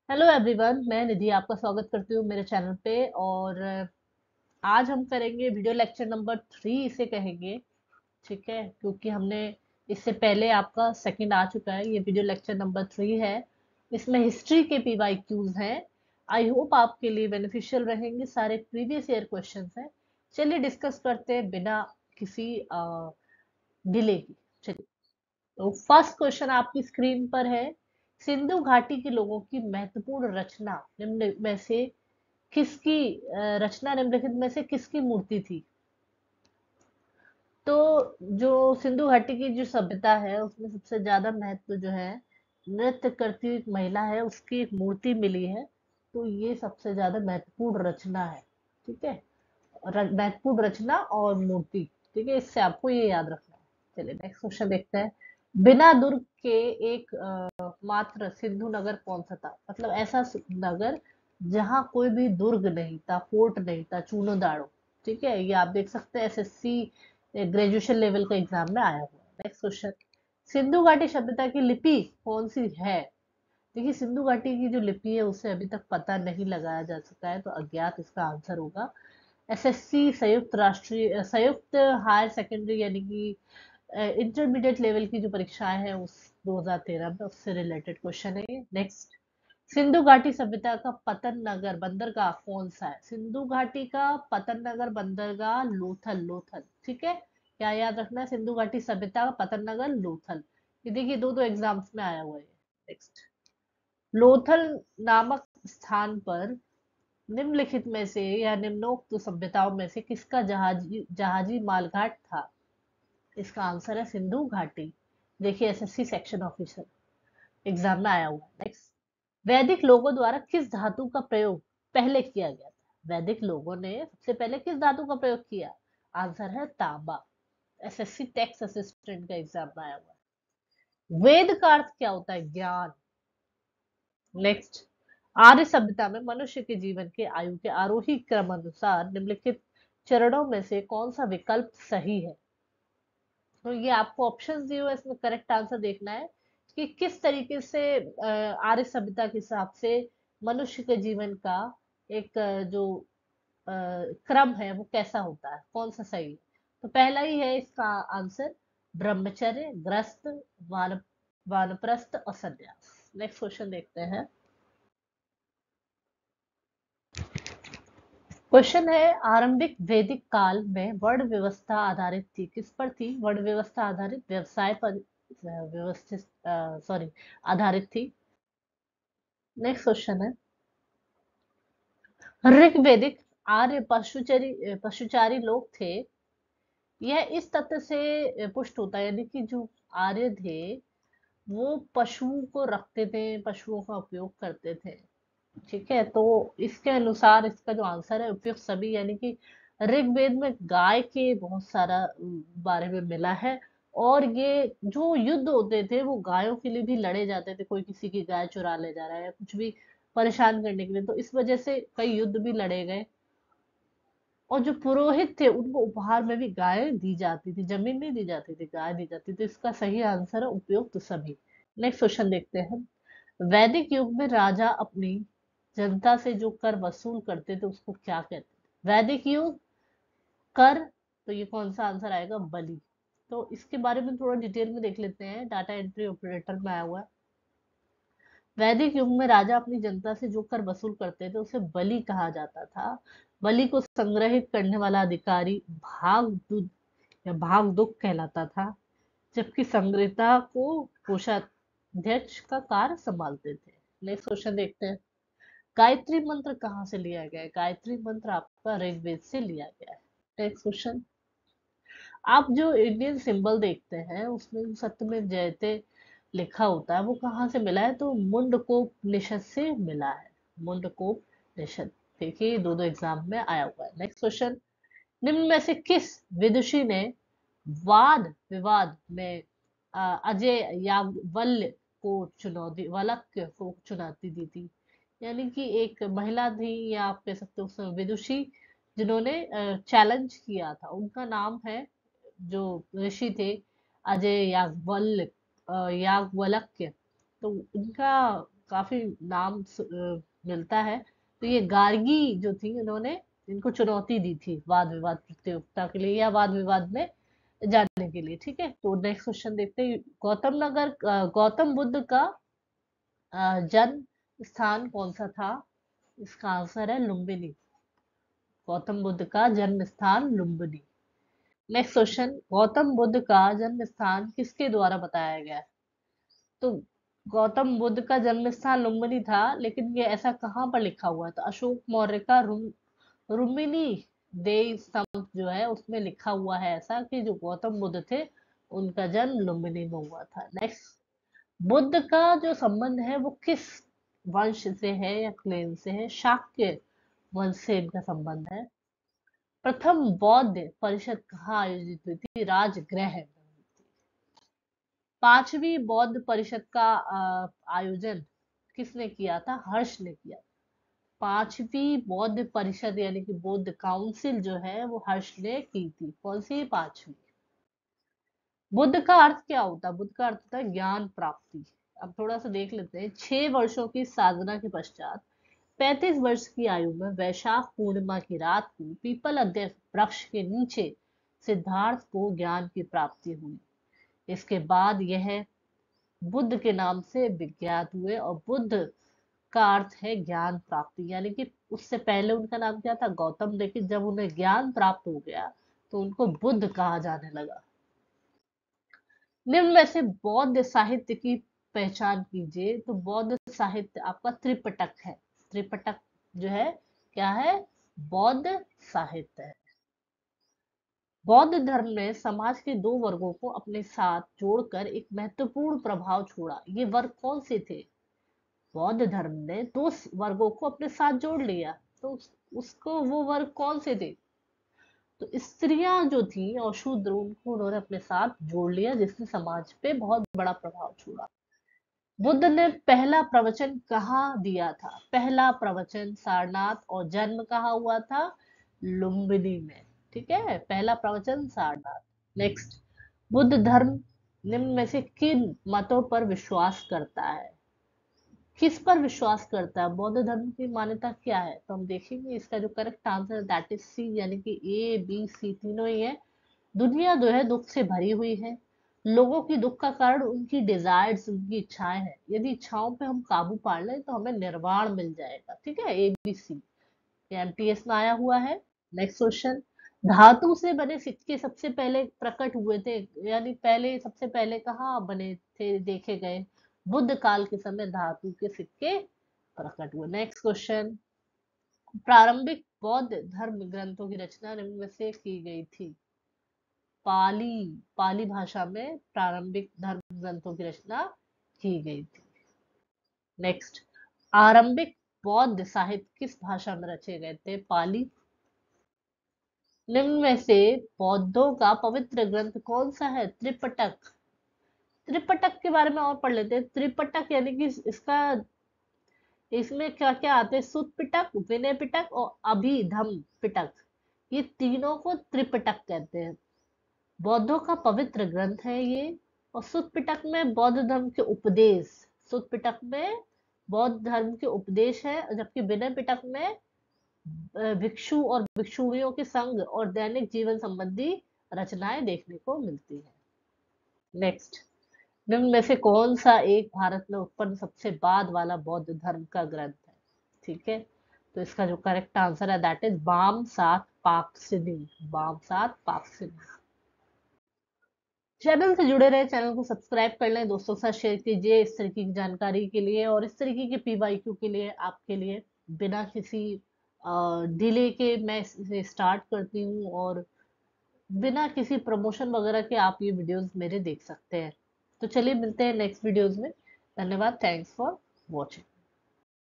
Hello everyone, मैं निधि आपका स्वागत करती हूँ मेरे चैनल पे। और आज हम करेंगे वीडियो लेक्चर नंबर 3 इसे कहेंगे। ठीक है, क्योंकि हमने इससे पहले आपका सेकंड आ चुका है, ये वीडियो लेक्चर नंबर 3 है। इसमें हिस्ट्री के PYQs हैं। आई होप आपके लिए बेनिफिशियल रहेंगे, सारे प्रीवियस ईयर क्वेश्चंस हैं। चलिए डिस्कस करते हैं बिना किसी डिले की। चलिए, तो फर्स्ट क्वेश्चन आपकी स्क्रीन पर है। सिंधु घाटी के लोगों की महत्वपूर्ण रचना निम्न में से किसकी रचना निम्नलिखित में से किसकी मूर्ति थी? तो जो सिंधु घाटी की जो सभ्यता है उसमें सबसे ज्यादा महत्व जो है, नृत्य करती हुई एक महिला है, उसकी एक मूर्ति मिली है। तो ये सबसे ज्यादा महत्वपूर्ण रचना है। ठीक है, महत्वपूर्ण रचना और मूर्ति। ठीक है, इससे आपको ये याद रखना है। चलिए नेक्स्ट क्वेश्चन देखते हैं। बिना दुर्ग के एक मात्र सिंधु नगर कौन सा था? मतलब ऐसा नगर जहाँ कोई भी दुर्ग नहीं था, फोर्ट नहीं था, चूनो दाड़ो। ठीक है, ये आप देख सकते हैं, SSC ग्रेजुएशन लेवल का एग्जाम में आया हुआ है। Next question. सिंधु घाटी सभ्यता की लिपि कौन सी है? देखिए, सिंधु घाटी की जो लिपि है उसे अभी तक पता नहीं लगाया जा सका है, तो अज्ञात इसका आंसर होगा। SSC संयुक्त हायर सेकेंडरी यानी कि इंटरमीडिएट लेवल की जो परीक्षाएं हैं उस 2013 में, उससे रिलेटेड क्वेश्चन है। नेक्स्ट। सिंधु घाटी सभ्यता का पतन नगर बंदरगाह कौन सा है? सिंधु घाटी का पतन नगर बंदरगाह लोथल। लोथल, ठीक है। क्या याद रखना है? सिंधु घाटी सभ्यता का पतन नगर लोथल। ये देखिए, दो दो एग्जाम्स में आया हुआ है। नेक्स्ट। लोथल नामक स्थान पर निम्नलिखित में से या निम्नोक्त सभ्यताओं में से किसका जहाजी जहाजी मालघाट था? इसका आंसर है सिंधु घाटी। देखिए, SSC सेक्शन ऑफिसर एग्जाम में आया हुआ है। नेक्स्ट। वैदिक लोगों द्वारा किस धातु का प्रयोग पहले किया गया था? वैदिक लोगों ने सबसे पहले किस धातु का प्रयोग किया? आंसर है तांबा। SSC टैक्स असिस्टेंट का एग्जाम में आया हुआ है। वेद का अर्थ क्या होता है? ज्ञान। नेक्स्ट। आर्य सभ्यता में मनुष्य के जीवन के आयु के आरोही क्रम अनुसार निम्नलिखित चरणों में से कौन सा विकल्प सही है? तो ये आपको ऑप्शंस दिए हुए हैं, इसमें करेक्ट आंसर देखना है कि किस तरीके से आर्य सभ्यता के हिसाब से मनुष्य के जीवन का एक जो क्रम है वो कैसा होता है, कौन सा सही है। तो पहला ही है इसका आंसर, ब्रह्मचर्य, ग्रस्त, वान वानप्रस्थ और संन्यास। नेक्स्ट क्वेश्चन देखते हैं। क्वेश्चन है, आरंभिक वैदिक काल में वर्ण व्यवस्था आधारित थी, किस पर थी? वर्ण व्यवस्था आधारित व्यवसाय पर व्यवस्थित सॉरी आधारित थी। नेक्स्ट क्वेश्चन है, ऋग्वेदिक आर्य पशुचारी लोग थे। यह इस तथ्य से पुष्ट होता है, यानी कि जो आर्य थे वो पशुओं को रखते थे, पशुओं का उपयोग करते थे। ठीक है, तो इसके अनुसार इसका जो आंसर है उपयुक्त सभी, यानी कि ऋग्वेद में गाय के बहुत सारा बारे में मिला है। और ये जो युद्ध होते थे वो गायों के लिए भी लड़े जाते थे, कोई किसी की गाय चुरा ले जा रहा है या कुछ भी परेशान करने के लिए, तो इस वजह से कई युद्ध भी लड़े गए। और जो पुरोहित थे उनको उपहार में भी गाय दी जाती थी, जमीन नहीं दी जाती थी, गाय दी जाती थी। इसका सही आंसर है उपयुक्त सभी। नेक्स्ट क्वेश्चन देखते हैं। वैदिक युग में राजा अपनी जनता से जो कर वसूल करते थे उसको क्या कहते थे? वैदिक युग, कर, तो ये कौन सा आंसर आएगा? बलि। तो इसके बारे में थोड़ा डिटेल में देख लेते हैं, डाटा एंट्री ऑपरेटर में आया हुआ है। वैदिक युग में राजा अपनी जनता से जो कर वसूल करते थे उसे बलि कहा जाता था। बलि को संग्रहित करने वाला अधिकारी भागदूत या भागदुक कहलाता था, जबकि संग्रहिता को कोषाध्यक्ष का कार्य संभालते थे। नेक्स्ट क्वेश्चन देखते हैं। गायत्री मंत्र कहाँ से लिया गया है? गायत्री मंत्र आपका ऋग्वेद से लिया गया है। Next question. आप जो इंडियन सिंबल देखते हैं उसमें जो सत्यमेव जयते लिखा होता है वो कहाँ से मिला है? तो मुंडकोपनिषद से मिला है। मुंडकोपनिषद। देखिए, दो दो एग्जाम में आया हुआ है। Next question. निम्न में से किस विदुषी ने वाद विवाद में अजय याज्ञवल्क्य को चुनौती वालक्य को चुनौती दी थी? यानी कि एक महिला थी, या आप कह सकते हो विदुषी, जिन्होंने चैलेंज किया था। उनका नाम है, जो ऋषि थे, अजय याज्ञवल्क्य। तो उनका काफी नाम मिलता है। तो ये गार्गी जो थी, इन्होंने इनको चुनौती दी थी वाद विवाद प्रतियोगिता के लिए या वाद विवाद में जाने के लिए। ठीक है, तो नेक्स्ट क्वेश्चन देखते हैं। गौतम बुद्ध का जन्म स्थान कौन सा था? इसका आंसर है लुम्बिनी। गौतम बुद्ध का जन्म स्थान लुम्बिनी। नेक्स्ट क्वेश्चन, गौतम बुद्ध का जन्म स्थान किसके द्वारा बताया गया है? तो गौतम बुद्ध का जन्म स्थान लुम्बिनी था, लेकिन ये ऐसा कहाँ पर लिखा हुआ है? तो अशोक मौर्य का रुम्बिनी दे स्तंभ जो है उसमें लिखा हुआ है ऐसा कि जो गौतम बुद्ध थे उनका जन्म लुम्बिनी में हुआ था। नेक्स्ट, बुद्ध का जो संबंध है वो किस वंश से है या क्लेन से है? शाक्य वंश से इनका संबंध है। प्रथम बौद्ध परिषद कहाँ आयोजित हुई थी? राजगृह में। पांचवी बौद्ध परिषद का आयोजन किसने किया था? हर्ष ने किया। पांचवी बौद्ध परिषद यानी कि बौद्ध काउंसिल जो है वो हर्ष ने की थी। कौन सी? पांचवी। बुद्ध का अर्थ क्या होता है? बुद्ध का अर्थ होता है ज्ञान प्राप्ति। अब थोड़ा सा देख लेते हैं। 6 वर्षों की साधना के पश्चात 35 वर्ष की आयु में वैशाख पूर्णिमा की रात को पीपल अध्यक्ष वृक्ष के नीचे सिद्धार्थ को ज्ञान की प्राप्ति हुई। इसके बाद यह बुद्ध के नाम से विख्यात हुए और बुद्ध का अर्थ है ज्ञान प्राप्ति। यानी कि उससे पहले उनका नाम क्या था? गौतम, लेकिन जब उन्हें ज्ञान प्राप्त हो गया तो उनको बुद्ध कहा जाने लगा। निम्न में से बौद्ध साहित्य की पहचान कीजिए। तो बौद्ध साहित्य आपका त्रिपिटक है। त्रिपिटक जो है क्या है? बौद्ध साहित्य है। बौद्ध धर्म ने समाज के 2 वर्गों को अपने साथ जोड़कर एक महत्वपूर्ण प्रभाव छोड़ा। ये वर्ग कौन से थे? बौद्ध धर्म ने 2 वर्गों को अपने साथ जोड़ लिया, तो उसको वो वर्ग कौन से थे? तो स्त्रियां जो थी और शूद्र, उनको उन्होंने अपने साथ जोड़ लिया, जिसने समाज पे बहुत बड़ा प्रभाव छोड़ा। बुद्ध ने पहला प्रवचन कहाँ दिया था? पहला प्रवचन सारनाथ, और जन्म कहाँ हुआ था? लुम्बिनी में। ठीक है, पहला प्रवचन सारनाथ। नेक्स्ट, बुद्ध धर्म निम्न में से किन मतों पर विश्वास करता है? किस पर विश्वास करता है? बौद्ध धर्म की मान्यता क्या है? तो हम देखेंगे इसका जो करेक्ट आंसर है दैट इज सी, यानी कि ए बी सी तीनों ही है। दुनिया जो है दुख से भरी हुई है। लोगों की दुख का कारण उनकी डिजायर्स, उनकी इच्छाएं हैं। यदि इच्छाओं पे हम काबू पा लें तो हमें निर्वाण मिल जाएगा। ठीक है, ए बी सी, ये एमटीएस में आया हुआ है। नेक्स्ट क्वेश्चन, धातु से बने सिक्के सबसे पहले प्रकट हुए थे, यानी पहले सबसे पहले कहाँ बने थे देखे गए? बुद्ध काल के समय धातु के सिक्के प्रकट हुए। नेक्स्ट क्वेश्चन, प्रारंभिक बौद्ध धर्म ग्रंथों की रचना निम्न में से की गई थी? पाली, पाली भाषा में प्रारंभिक धर्म ग्रंथों की रचना की गई थी। नेक्स्ट, आरंभिक बौद्ध साहित्य किस भाषा में रचे गए थे? पाली। निम्न में से बौद्धों का पवित्र ग्रंथ कौन सा है? त्रिपिटक। त्रिपिटक के बारे में और पढ़ लेते हैं। त्रिपिटक यानी कि इसका, इसमें क्या क्या आते हैं? सुत पिटक, विनय पिटक और अभिधम पिटक, ये तीनों को त्रिपिटक कहते हैं। बौद्धों का पवित्र ग्रंथ है ये। और सुत पिटक में बौद्ध धर्म के उपदेश, सुत पिटक में बौद्ध धर्म के उपदेश है, जबकि विनय पिटक में भिक्षु और भिक्षुणियों के संग और दैनिक जीवन संबंधी रचनाएं देखने को मिलती है। नेक्स्ट, निम्न में से कौन सा एक भारत में उत्पन्न सबसे बाद वाला बौद्ध धर्म का ग्रंथ है? ठीक है, तो इसका जो करेक्ट आंसर है दैट इज बाम सात पाक्सिनी। बाम सात पाक्सिनी। चैनल से जुड़े रहे, चैनल को सब्सक्राइब कर लें, दोस्तों के साथ शेयर कीजिए इस तरीके की जानकारी के लिए और इस तरीके के पीवाईक्यू के लिए आपके लिए। बिना किसी डिले के मैं इसे स्टार्ट करती हूँ और बिना किसी प्रमोशन वगैरह के आप ये वीडियोस मेरे देख सकते हैं। तो चलिए मिलते हैं नेक्स्ट वीडियोस में। धन्यवाद, थैंक्स फॉर वॉचिंग।